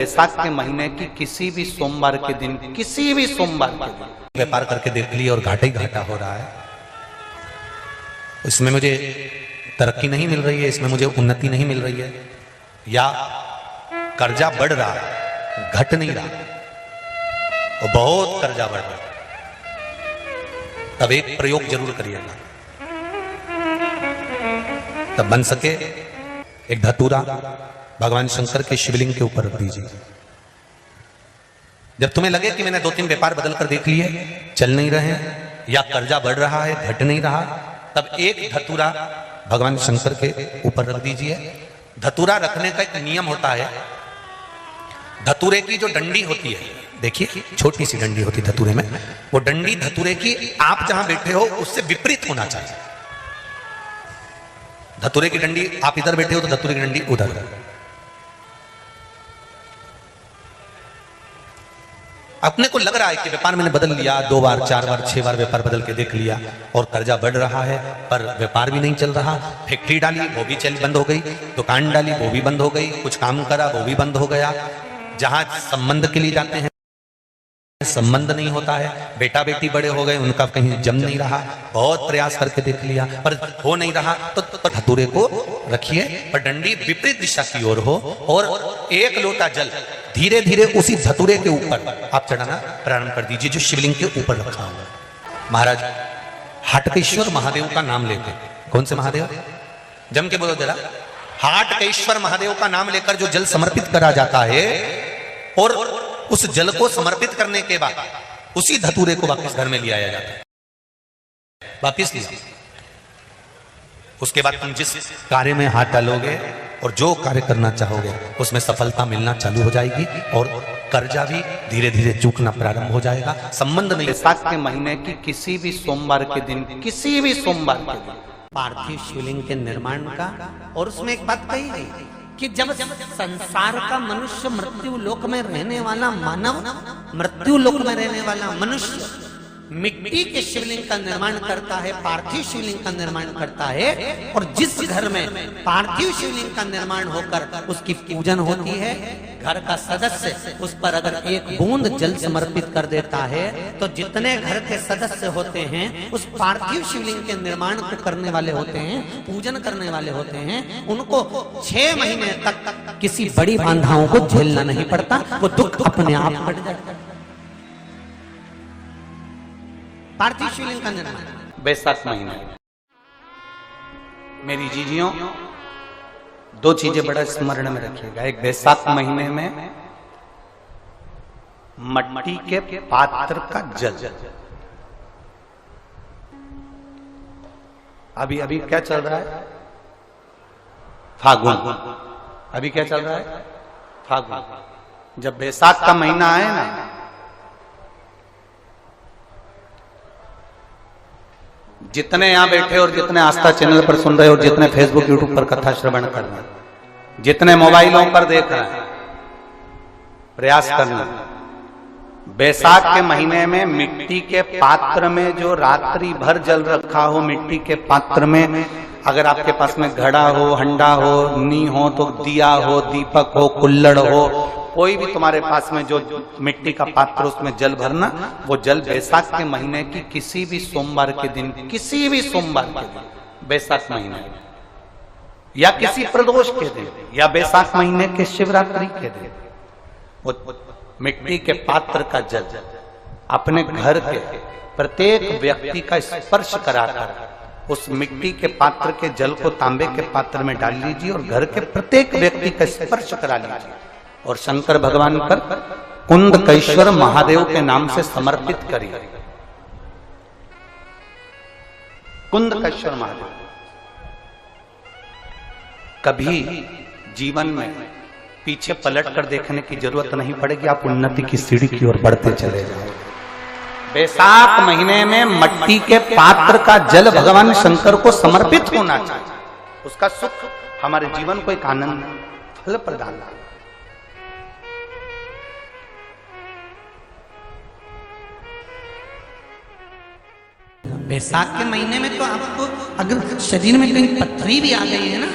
बैसाख के महीने की किसी भी सोमवार के दिन व्यापार करके देख लिया और घाटा ही घाटा हो रहा है। इसमें मुझे तरक्की नहीं मिल रही है, इसमें मुझे उन्नति नहीं मिल रही है, या कर्जा बढ़ रहा है, घट नहीं रहा और बहुत कर्जा बढ़ रहा है, तब एक प्रयोग जरूर करिएगा। तब बन सके एक धतूरा भगवान शंकर के शिवलिंग के ऊपर रख दीजिए। जब तुम्हें लगे कि मैंने 2-3 व्यापार बदल कर देख लिए, चल नहीं रहे या कर्जा बढ़ रहा है, घट नहीं रहा, तब एक धतूरा भगवान शंकर के ऊपर रख दीजिए। धतूरा रखने का एक नियम होता है। धतूरे की जो डंडी होती है, देखिए छोटी सी डंडी होती है धतूरे में, वो डंडी धतूरे की आप जहां बैठे हो उससे विपरीत होना चाहिए। धतूरे की डंडी आप इधर बैठे हो तो धतूरे की डंडी उधर। अपने को लग रहा है कि व्यापार मैंने बदल लिया, 2 बार 4 बार 6 बार व्यापार बदल के देख लिया और कर्जा बढ़ रहा है, पर व्यापार भी नहीं चल रहा। फैक्ट्री डाली वो भी बंद हो गई, दुकान डाली वो भी बंद हो गई, कुछ काम करा वो भी बंद हो गया। जहां संबंध के लिए जाते हैं संबंध नहीं होता है, बेटा बेटी बड़े हो गए, उनका कहीं जम नहीं रहा, बहुत प्रयास करके देख लिया पर हो नहीं रहा। तो धतूरे को रखिए पर डंडी विपरीत दिशा की ओर हो और एक लोटा जल धीरे धीरे उसी धतूरे के ऊपर आप चढ़ाना प्रारंभ कर दीजिए जो शिवलिंग के ऊपर रखा हुआ है। महाराज हाटकेश्वर महादेव का नाम लेके, कौन से महादेव, जम के बोलो जरा, हाटकेश्वर महादेव का नाम लेकर जो जल समर्पित करा जाता है और उस जल को समर्पित करने के बाद उसी धतूरे को वापस घर में ले आया जाता है, वापस लिया। उसके बाद तुम जिस कार्य में हाथ डालोगे और जो कार्य करना चाहोगे उसमें सफलता मिलना चालू हो जाएगी और कर्जा भी धीरे धीरे चूकना प्रारंभ हो जाएगा। संबंध नहीं। बैसाख के महीने की किसी भी सोमवार के दिन पार्थिव शिवलिंग के निर्माण का, और उसमें एक बात कही गई कि जब संसार का मनुष्य मृत्यु लोक में रहने वाला मानव, मृत्यु लोक में रहने वाला मनुष्य मिट्टी के शिवलिंग का निर्माण करता है, पार्थिव शिवलिंग का निर्माण करता है, और जिस घर में पार्थिव शिवलिंग का निर्माण होकर उसकी पूजन होती है, घर का सदस्य उस पर अगर एक बूंद जल समर्पित कर देता है तो जितने घर के सदस्य होते हैं उस पार्थिव शिवलिंग के निर्माण को करने वाले होते हैं, पूजन करने वाले होते हैं, उनको 6 महीने तक किसी बड़ी बाधाओं को झेलना नहीं पड़ता, वो दुख अपने आप हट जाता है। पार्थिव शिवलिंग का निर्माण बैसाख महीने। मेरी जीजियों, 2 चीजें बड़ा स्मरण में रखिएगा। एक, बैसाख महीने में मट्टी के पात्र का जल, अभी क्या चल रहा है, फागुन, अभी क्या चल रहा है, फागुन। जब बैसाख का महीना आए ना, जितने यहां बैठे और जितने आस्था चैनल पर सुन रहे और जितने फेसबुक यूट्यूब पर कथा श्रवण कर रहे हैं, जितने मोबाइलों पर देख रहे हैं, प्रयास करना, बैसाख के महीने में मिट्टी के पात्र में जो रात्रि भर जल रखा हो, मिट्टी के पात्र में, अगर आपके पास में घड़ा हो, हंडा हो, नी हो, तो दिया हो, दीपक हो, कुल्लड़ हो, कोई भी तुम्हारे पास में जो मिट्टी का पात्र, उसमें जल भरना। वो जल बैसाख के महीने की किसी भी सोमवार के दिन, बैसाख महीने या किसी प्रदोष के दिन या बैसाख महीने के शिवरात्रि के दिन, वो मिट्टी के पात्र का जल अपने घर के प्रत्येक व्यक्ति का स्पर्श कराकर उस मिट्टी के पात्र के जल को तांबे के पात्र में डाल लीजिए और घर के प्रत्येक व्यक्ति का स्पर्श करा लीजिए और शंकर भगवान पर कुंदकेश्वर महादेव के नाम से समर्पित करिए। कुंदकेश्वर महादेव। कभी जीवन में पीछे पलट कर देखने की जरूरत नहीं पड़ेगी, आप उन्नति की सीढ़ी की ओर बढ़ते चले जाओगे। बैसाख महीने में मट्टी के पात्र का जल भगवान शंकर को समर्पित होना चाहिए, उसका सुख हमारे जीवन को एक आनंद फल प्रदान। बैसाख के महीने में तो आपको अगर शरीर में कहीं पथरी भी आ गई है ना,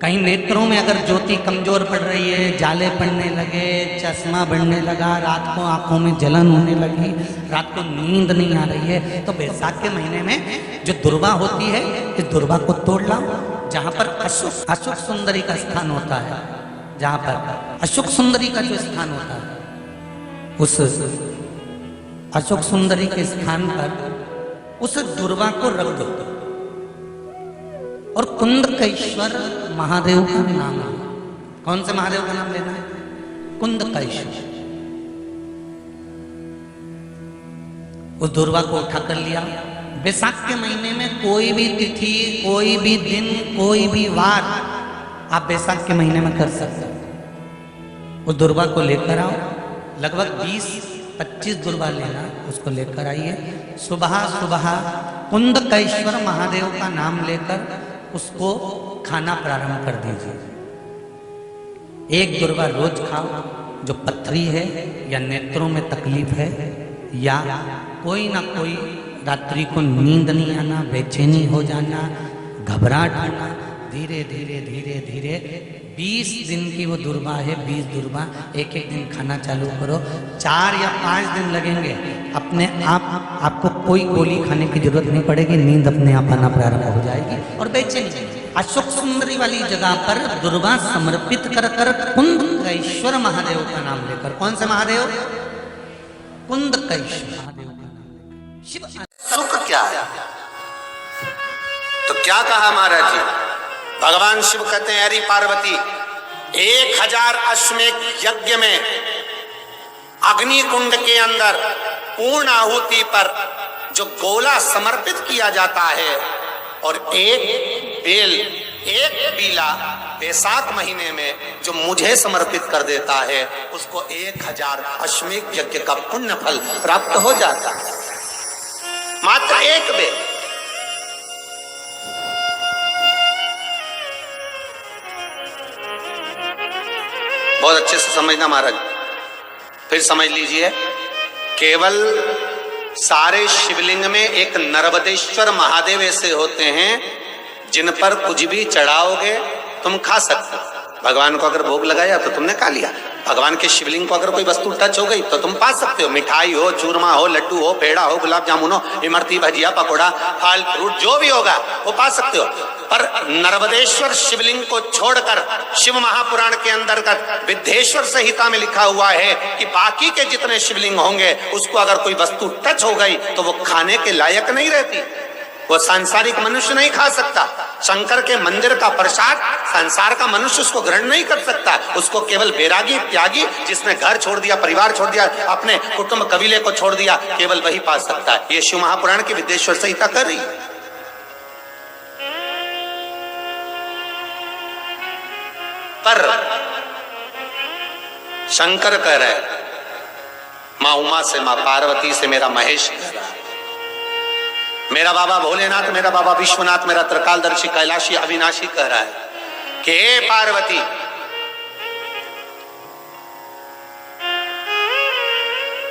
कहीं नेत्रों में अगर ज्योति कमजोर पड़ रही है, जाले पड़ने लगे, चश्मा बढ़ने लगा, रात को आंखों में जलन होने लगी, रात को नींद नहीं आ रही है, तो बैसाख के महीने में जो दुर्वा होती है, इस दुर्वा को तोड़ लाओ। जहाँ पर अशुक सुंदरी का स्थान होता है, जहाँ पर अशुक सुंदरी का जो स्थान होता है, उस अशुक सुंदरी के स्थान पर उस दुर्वा को रख दो। और कुंदकेश्वर महादेव का नाम है। कौन से महादेव का नाम लेना है? कुंदकेश्वर। उस दुर्वा को उठा कर लिया। बैसाख के महीने में कोई भी तिथि, कोई भी दिन, कोई भी वार आप बैसाख के महीने में कर सकते हो। उस दुर्वा को लेकर आओ, लगभग 20-25 दुर्वा लेना, उसको लेकर आइए। सुबह सुबह कुंदकेश्वर महादेव का नाम लेकर उसको खाना प्रारंभ कर दीजिए। एक दुर्वा रोज खाओ। जो पथरी है या नेत्रों में तकलीफ है या कोई ना कोई रात्रि को नींद नहीं आना, बेचैनी हो जाना, घबराहट होना, धीरे धीरे धीरे धीरे 20 दिन की वो दुर्वा है, 20 दुर्वा एक एक दिन खाना चालू करो। 4 या 5 दिन लगेंगे, अपने आप आपको कोई गोली खाने की जरूरत नहीं पड़ेगी, नींद अपने आप आना प्रारंभ हो जाएगी और बेचैनी। अशुक सुंदरी वाली जगह पर दुर्वा समर्पित कर कर कुंदकेश्वर महादेव का नाम लेकर, कौन से महादेव? कुंदकेश्वर महादेव का नाम। शिव सुख क्या है? तो क्या कहा महाराज जी? भगवान शिव कहते हैं, अरे पार्वती, 1000 अश्वमेध यज्ञ में अग्नि कुंड के अंदर पूर्ण आहुति पर जो गोला समर्पित किया जाता है और एक बेल, एक बीला बैसाख महीने में जो मुझे समर्पित कर देता है, उसको 1000 अश्वमेध यज्ञ का पुण्य फल प्राप्त हो जाता है। मात्र एक बेल। बहुत अच्छे से समझना महाराज, फिर समझ लीजिए। केवल सारे शिवलिंग में एक नर्मदेश्वर महादेव ऐसे होते हैं जिन पर कुछ भी चढ़ाओगे तुम खा सकते हो। भगवान को अगर भोग लगाया तो तुमने खा लिया। भगवान के शिवलिंग को अगर कोई वस्तु टच हो गई तो तुम पा सकते हो। मिठाई हो, चूरमा हो, लड्डू हो, पेड़ा हो, गुलाब जामुन हो, इमरती, भजिया, पकौड़ा, फल फ्रूट जो भी होगा वो पा सकते हो। पर नर्मदेश्वर शिवलिंग को छोड़कर शिव महापुराण के अंतर्गत विद्धेश्वर संहिता में लिखा हुआ है कि बाकी के जितने शिवलिंग होंगे उसको अगर कोई वस्तु टच हो गई तो वो खाने के लायक नहीं रहती, वो सांसारिक मनुष्य नहीं खा सकता। शंकर के मंदिर का प्रसाद संसार का मनुष्य उसको ग्रहण नहीं कर सकता। उसको केवल बैरागी, त्यागी, जिसने घर छोड़ दिया, परिवार छोड़ दिया, अपने कुटुंब कबीले को छोड़ दिया, केवल वही पा सकता है। ये शिव महापुराण की विद्धेश्वर संहिता कर रही है। पर शंकर कह रहे, मां उमा से, मां पार्वती से, मेरा महेश कह रहा है, मेरा बाबा भोलेनाथ, मेरा बाबा विश्वनाथ, मेरा त्रिकालदर्शी, कैलाशी, अविनाशी कह रहा है कि हे पार्वती,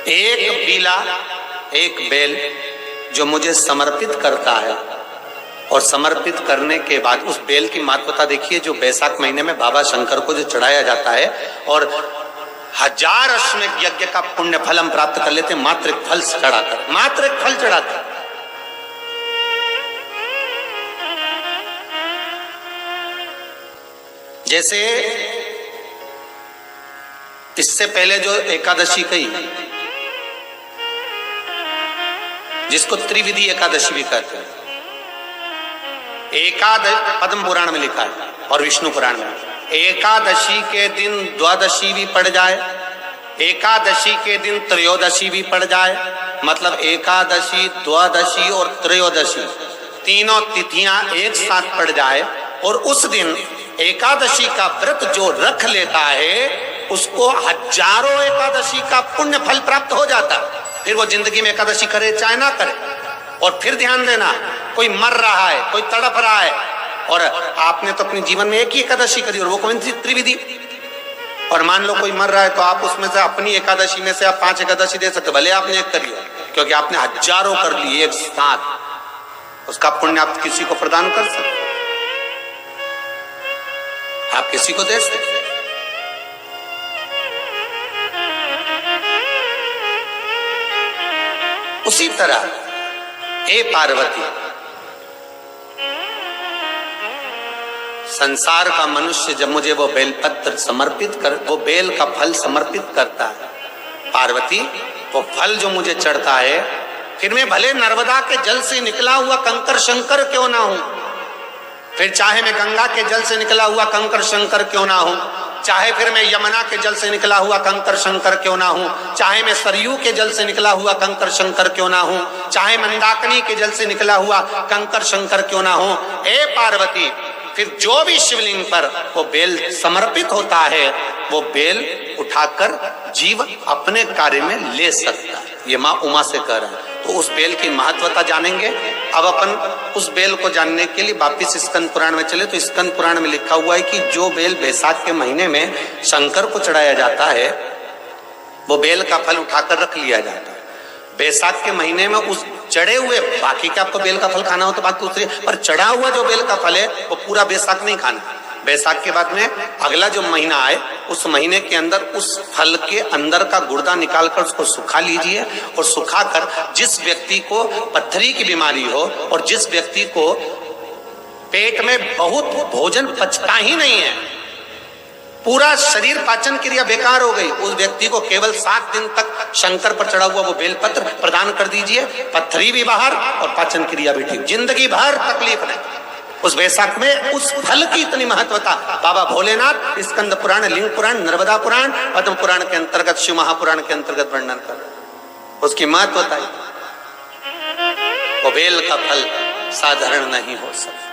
एक बीला, एक बेल जो मुझे समर्पित करता है और समर्पित करने के बाद उस बेल की महत्वता देखिए, जो बैसाख महीने में बाबा शंकर को जो चढ़ाया जाता है और 1000 अश्वमेध यज्ञ का पुण्य फल हम प्राप्त कर लेते हैं मात्र एक फल चढ़ाकर, मात्र एक फल चढ़ाकर। जैसे इससे पहले जो एकादशी कही, जिसको त्रिविधि एकादशी भी कहते हैं, पद्म पुराण में लिखा है और विष्णु पुराण में, एकादशी के दिन द्वादशी भी पड़ जाए, एकादशी के दिन त्रयोदशी भी पड़ जाए, मतलब एकादशी, द्वादशी और त्रयोदशी तीनों तिथियां एक साथ पड़ जाए और उस दिन एकादशी का व्रत जो रख लेता है उसको 1000 एकादशी का पुण्य फल प्राप्त हो जाता है। फिर वो जिंदगी में एकादशी करे चाहे ना करे। और फिर ध्यान देना, कोई मर रहा है, कोई तड़प रहा है और आपने तो अपने जीवन में एक ही एकादशी करी और वो कौन सी? त्रिविधि। और मान लो कोई मर रहा है तो आप उसमें से अपनी एकादशी में से आप 5 एकादशी दे सकते, भले आपने एक करी हो, क्योंकि आपने 1000 कर लिए एक साथ, उसका पुण्य आप किसी को प्रदान कर सकते। आप किसी को दे सकते। उसी तरह हे पार्वती, संसार का मनुष्य जब मुझे वो बेलपत्र समर्पित कर, वो बेल का फल समर्पित करता है, पार्वती वो फल जो मुझे चढ़ता है, फिर मैं भले नर्मदा के जल से निकला हुआ कंकर शंकर क्यों ना हूं, फिर चाहे मैं गंगा के जल से निकला हुआ कंकर शंकर क्यों ना हूं, चाहे फिर मैं यमुना के जल से निकला हुआ कंकर शंकर क्यों ना हूं, चाहे मैं सरयू के जल से निकला हुआ कंकर शंकर क्यों ना हूं, चाहे मंदाकिनी के जल से निकला हुआ कंकर शंकर क्यों ना हूं, हे पार्वती फिर जो भी शिवलिंग पर वो बेल समर्पित होता है, वो बेल उठाकर जीव अपने कार्य में ले सकता है। ये माँ उमा से कह रहा है। तो उस बेल की महत्वता जानेंगे। अब अपन उस बेल को जानने के लिए वापिस स्कंद पुराण में चले, तो स्कंद पुराण में लिखा हुआ है कि जो बेल बैसाख के महीने में शंकर को चढ़ाया जाता है, वो बेल का फल उठाकर रख लिया जाता है। बैसाख के महीने में उस चढ़े हुए, बाकी का आपको बेल का फल खाना हो तो बात दूसरी, पर चढ़ा हुआ जो बेल का फल है वो पूरा बैसाख नहीं खाना। बैसाख के बाद में अगला जो महीना आए, उस महीने के अंदर उस फल के अंदर का गुर्दा निकालकर उसको सुखा लीजिए, और सुखाकर जिस व्यक्ति को पत्थरी की बीमारी हो और जिस व्यक्ति को पेट में बहुत भोजन पचता ही नहीं है, पूरा शरीर पाचन क्रिया बेकार हो गई, उस व्यक्ति को केवल 7 दिन तक शंकर पर चढ़ा हुआ वो बेलपत्र प्रदान कर दीजिए। पत्थरी भी बाहर और पाचन क्रिया भी ठीक, जिंदगी भर तकलीफ नहीं। उस बैसाख में उस फल की इतनी महत्वता बाबा भोलेनाथ स्कंद पुराण, लिंग पुराण, नर्मदा पुराण, पद्म पुराण के अंतर्गत, शिव महापुराण के अंतर्गत वर्णन कर उसकी महत्वता। वो बेल का फल साधारण नहीं हो सकता।